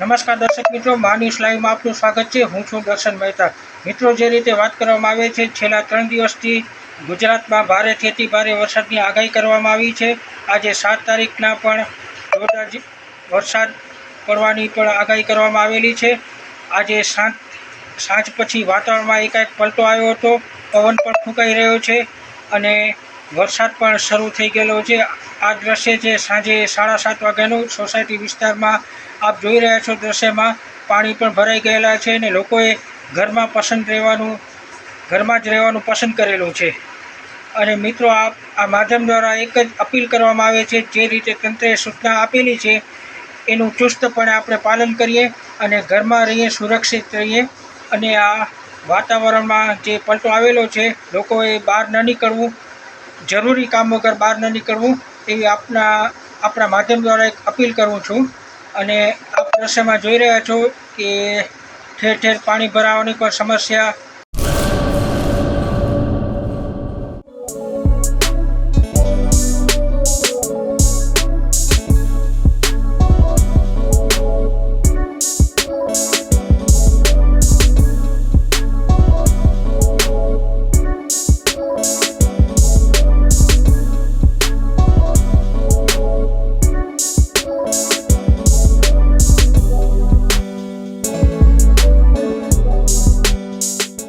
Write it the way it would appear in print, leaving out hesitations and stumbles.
નમસ્કાર દર્શક મિત્રો, માન્યુઝ લાઈવમાં આપનું સ્વાગત છે। હું છું દર્શન મહેતા। મિત્રો, જે રીતે વાત કરવામાં આવે છે, છેલ્લા 3 દિવસથી ગુજરાતમાં ભારેથી અતિ ભારે વરસાદની આગાહી કરવામાં આવી છે। આજે 7 તારીખના પણ જોરદાર વરસાદ પડવાની પણ આગાહી કરવામાં આવેલી છે। આજે સાંજ પછી વાતાવરણમાં એકાએક પલટો આવ્યો હતો, પવન પણ ફૂંકાઈ રહ્યો છે અને વરસાદ પણ શરૂ થઈ ગયેલો છે। આ દ્રશ્ય છે સાંજે 7:30 વાગ્યાનું। સોસાયટી વિસ્તારમાં આપ જોઈ રહ્યા છો, દ્રશ્યમાં પાણી પણ ભરાઈ ગયેલા છે અને લોકોએ ઘરમાં જ રહેવાનું પસંદ કરેલું છે। અને મિત્રો, આ માધ્યમ દ્વારા એક જ અપીલ કરવામાં આવે છે, જે રીતે તંત્રએ સૂચના આપેલી છે એનું ચુસ્તપણે આપણે પાલન કરીએ અને ઘરમાં રહીએ, સુરક્ષિત રહીએ। અને આ વાતાવરણમાં જે પલટો આવેલો છે, લોકોએ બહાર ન નીકળવું, જરૂરી કામ વગર બહાર ન નીકળવું, એવી આપણા માધ્યમ દ્વારા એક અપીલ કરું છું। અને આપ દ્રશ્યમાં જોઈ રહ્યા છો કે ઠેર ઠેર પાણી ભરાવાની પણ સમસ્યા